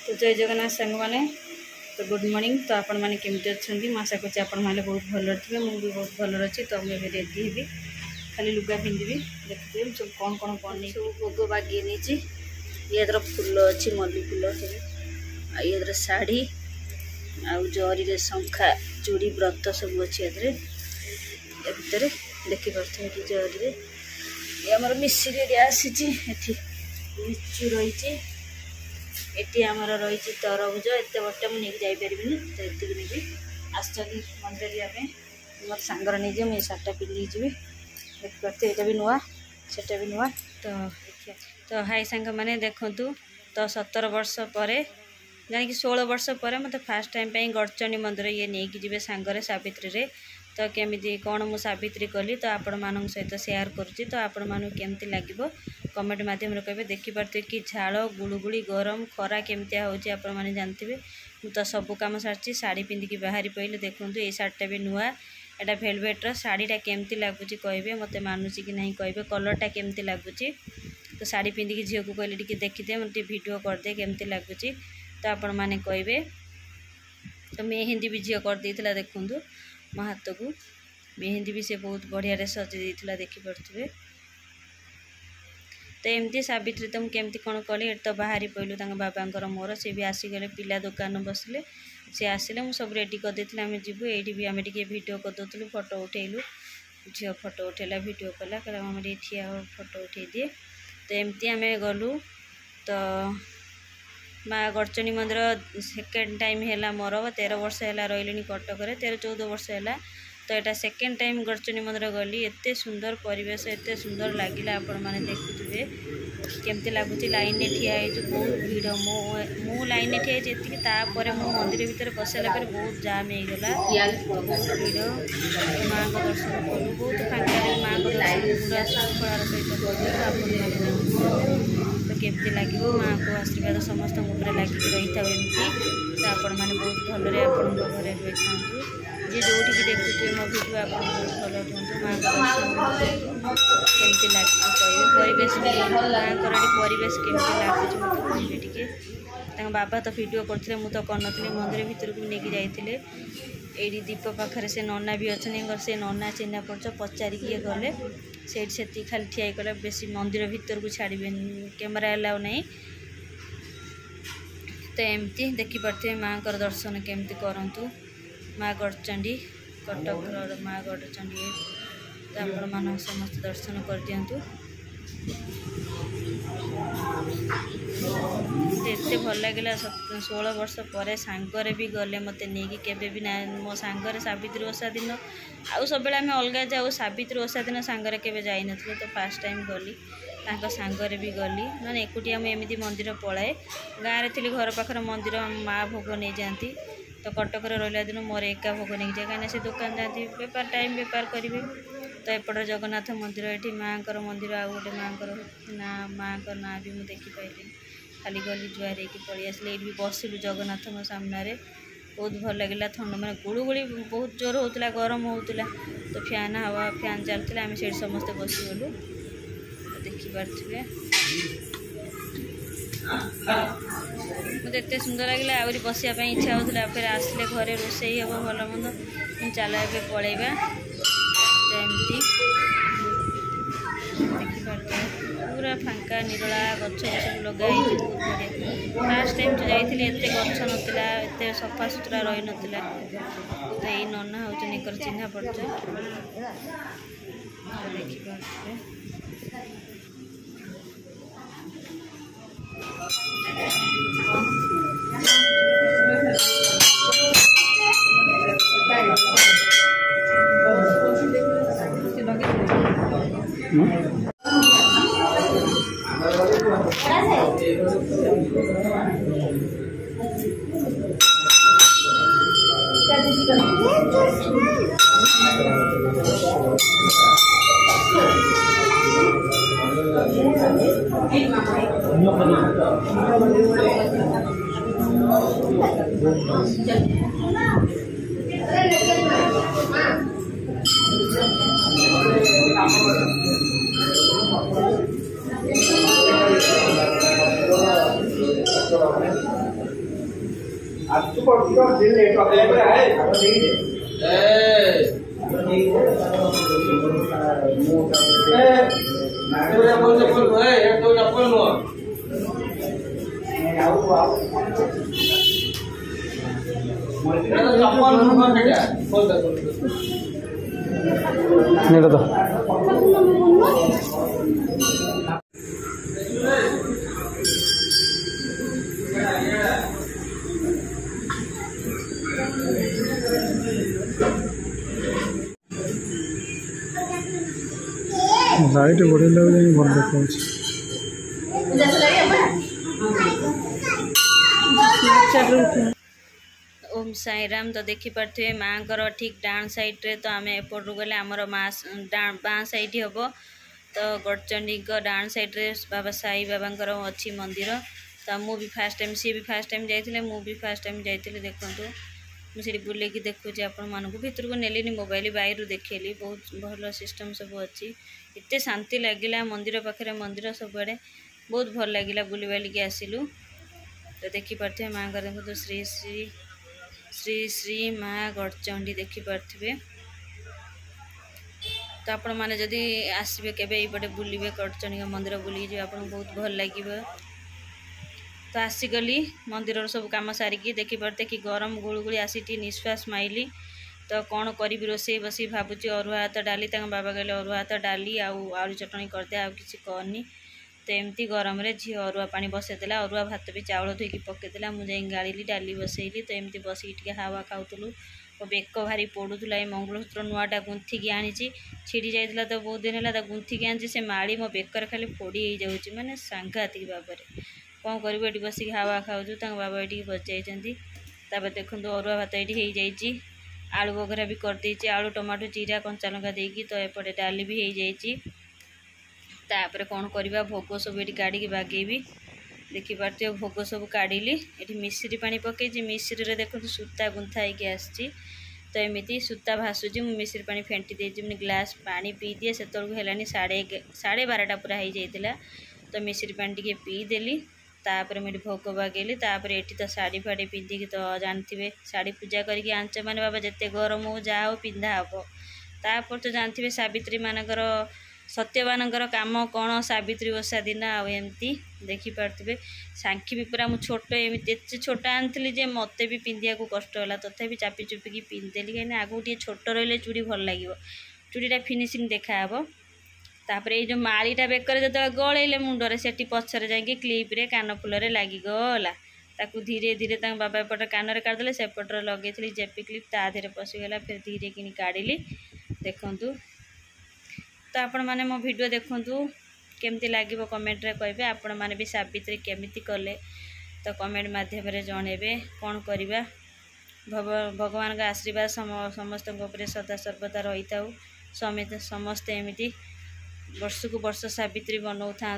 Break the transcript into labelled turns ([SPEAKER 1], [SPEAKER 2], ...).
[SPEAKER 1] तो जय जगन्नाथ सांग मैंने तो गुड मॉर्निंग। तो आपण मैंने केमती अच्छा आशा कर आपण मैंने बहुत भल थे मुझे बहुत भल अच्छी। तो मुझे रेडी हेबी खाली लुगा पिंधि देखिए सब कौन कौन बन सब भोग बागे नहीं ये फुल अच्छी मल्ली फुल सब ये शाढ़ी आउ जरी शंखा चूड़ी व्रत सब अच्छे भितर देखिपे जरी आमर मिश्री आसी लिचु रही एटी आमर रही तरबुज एत बटे मुझे जापर तो ये नहीं आस मंदिर मत सांगर नहीं मुझे सार्टा पिंधि देखिए ये भी नुआ सेटा भी नुआ। तो हाई सांग मैंने देखूँ तो 17 वर्ष पर जानिक 16 वर्ष पर मत फास्ट टाइम पे गड़चंडी मंदिर ये नहीं कि जी सांगरे सावित्री रे तो केमी कौन मुझे सावित्री कली तो आपण मान सहित सेयार करुँची। तो आपण मानू केमती लगे कमेंट मध्यम कहे देखिपे कि झाड़ गुड़गुड़ी गरम खरा केमतिया होची आपण माने जानथिबे। तो सब काम सारी शाढ़ी पिंधिकी बाहरी पड़े देखूँ ये शाढ़ीटा भी नुआ एटा भेलवेटर शाढ़ीटा केमती लगुच कहे मत मानुची कि नहीं कहे कलरटा केमती लगुच। तो शाढ़ी पिंधिकी झील को कहले टी देखीदे मतलब वीडियो करदे केमती लगुच तो आपण माने कहे। तो मेहंदी भी झील कर देइथिला देखूँ मो हाथ को मेहंदी भी से बहुत बढ़िया सजे देइथिला देखिपे। तो एमती सावित्री तो मुझे कौन कली तो बाहरी पड़लु बाबांकर मोर सी भी आसीगले पिला दुकान बसले सी आसिले मुझे सब रेडी कर देती आम जीवु ये भी आम टे भिड करदे फोटो उठेलु झील फोटो उठेला भिड कला कहला आम ठिया फोटो उठे दिए। तो एमती आम गलु तो माँ गड़चंडी मंदिर सेकेंड टाइम है मोर 13 वर्ष है रही कटक 13-14 वर्ष है। तो यहाँ सेकेंड टाइम गड़चंडी मंदिर गली एत सुंदर परिवेश एत सुंदर लगिला आपण मैंने देखुए केमती लगुच लाइन में ठिया बहुत भीड़ मो लाइन में ठिया जी मो मंदिर भितर पसला पर बहुत जाम होगला बहुत भीड़ माँ को दर्शन कलु बहुत फाँका माँ को दर्शन पूरा श्रृंखलार सहित कलु। तो केमती लगे माँ को आशीर्वाद समस्त लगिक रही था एमती तो आपण मैंने बहुत भलरे आपण घरे रही था जी जो देखुए मो भिडियो आप बहुत भल रुहतु माँ केमती लगे कहे परिवेश माँ परिवेश केमती लगुच मत कहे टे बाबा तो भिडियो करते मुझे करनी मंदिर भितर को लेकिन जाइए ये दीप पाखे से नना भी अच्छे से नना चिन्ह पड़ पचारिकी गले से खाली ठिया गला बेसी मंदिर भितर को छाड़े कैमेरा अलाउ नहीं। तो एमती देखिपे माँ को दर्शन केमती करूँ माँ गड़चंडी कटक माँ गड़चंडी तो आपण मान समस्त दर्शन कर दिंतु एत भल लगे 16 वर्ष पर सांगरे भी गले मत नहीं केबे भी ना मो सांगरे सावित्री ओषा दिन आउ सब आम अलग जाऊ सावित्री ओषा दिन सांगरे केबे जाई नथले तो फास्ट टाइम गली सांगरे भी गली ना एकुटिया मुझे मंदिर पलाए गाँव में थी घर पाखर मंदिर माँ भोग नहीं जाती तो कटक रहा दिन मोर एका भोग नहीं जाए कहीं से दुकान जाती बेपार टाइम बेपार करेंगे। तो एपट जगन्नाथ मंदिर ये माँ को मंदिर आउ गोटे माँ ना माँ को ना भी मुझे देखिपारे खाली गली जुआर हो पलि आसले ये भी बसिलु जगन्नाथ सामने बहुत भल लगे थंड मैंने गुड़गुड़ी बहुत जोर होता गरम होता तो फैन हवा फैन चलता आम से समस्ते बसीगलु देखिपे मत सुंदर लगे आहरी बसापी इच्छा होता फिर आसले घरे रोसे हम भल मंद चल ए पलैबा। तो एमती देखिपे पूरा फांका निरला गच सब लगाई बहुत बढ़िया फास्ट टाइम जो जाइए एत गच नाला एत सफा सुतरा रही नाला तो यही नना हूँ चिन्ह पड़ते देखिपे
[SPEAKER 2] आज तू कौन सी दिन ले तो है अगर नहीं दे ना बोल है ये तो चप्पल लो आओ चप्पल लो बेटा बोल दो नहीं तो लाइट बढ़े लगे भल देखा
[SPEAKER 1] ओम साई राम। तो देखी पारे माँ को ठीक डाण साइड्रे तो आम एपटू गले आमर माँ बाँ साइड हम तो गड़चंडी डाण साइड्रे बाबा साई बाबा अच्छी मंदिर तो मुझे फास्ट टाइम सी भी फास्ट टाइम जाइए मुझे फास्ट टाइम जाइए देखूँ मुझे बुले देखुची आपण मानक भितर को नेली मोबाइल बाहर देखली बहुत भल सिस्टम सब अच्छी एत शांति लगिला मंदिर पाखे मंदिर सबुआड़े बहुत भल लगिला बुली बालिकी आसिलु तो देखी पारे माँ का देखो तो श्री श्री श्री श्री माँ गड़चंडी देखी पारे तो आपण मैंने जदि आसबे केबे एपटे बुलिबे गड़चंडी मंदिर बुली जी आपको बहुत भल लगे तो आसीगली मंदिर सब कम सारिकी देखी पारे कि गरम गुड़गुड़ी आसी निश्वास माइली तो कौन करी रोसे बस भावुँ अरुआ भात डाली बाबा कहले अरुआ भात डाली आलू चटणी करदे आ किसी करनी तो एमती गरम रे झी अरुआ पानी बसईदेला अरुआ भात भी चाउल धोईकी पकईदेला मुझे गाड़ी डाली बसैली तो एमती बसिक हावा खाऊलु बेक भारी पड़ूला मंगलसूत्र नुआटा गुंथिकी आनी छिड़ी जाइला तो बहुत दिन है गुंथिकी आनी से माड़ी मो बेकर खाली फोड़ी जाऊँगी माने सांघातिक भाव में कौन कर बसिक हावा खाऊँ बाबा ये बजाई देखो अरुआ भात ये आलू बघरा भी करदे आलू टमाटो जीरा कंचा लंका देकी तो एपटे डाली भी हो जापर कौन करवा भोग सब ये काढ़ी बागेबी देखी पारे भोग सब काढ़ी ये मिश्री पानी पकई मिश्री देखो सूता गुंथा होगी आसी तो एमती सूता भासुची मुझे मिश्री पानी फेंटी देती ग्लास पानी पी दिए से है 12:30 पूरा हो जाता तो मिश्री पानी टे पीदेली तापर मुझे भोग बागेली तापर ये तो शाढ़ी फाड़ी पिंधिकी तो जानते शाढ़ी पूजा करके आंच मैंने बाबा जिते गरम हो जा हो पिंधा हम तापर तो जानते सावित्री मानकर सत्यवानकर काम कौन सावित्री ओषा दिन आमती देखी पारे सांखी भी पूरा मुझे छोट एमती छोट आनी जे मत भी पिंधिया को कष्ट है तथापि चापी चुपिकी पिंधिदेली कहीं आगे टे छोट रही चूड़ी भल लगे चूड़ीटा फिनिशिंग देखा तापर ये जो मालीटा बेकर जो गलैले मुंडरे से पछरे जाकि क्लिप्रे कानफुल लगिगला ताकू धीरे धीरे बाबा एपटे कान काटिदेले सेपटे लगे जेपी क्लिप ता देहरे पशिगला फिर धीरे कि काढ़ी देखूँ तो आपण मैंने मो वीडियो देखूँ केमती लगे कमेंट रे कहे आपण मैंने भी सावित्री केमिति कले तो कमेंट माध्यम जनइबे कौन करवा भगवान का आशीर्वाद समस्त सदा सर्वदा रही था समस्ते एमती वर्ष को वर्ष सावित्री बनाऊ था।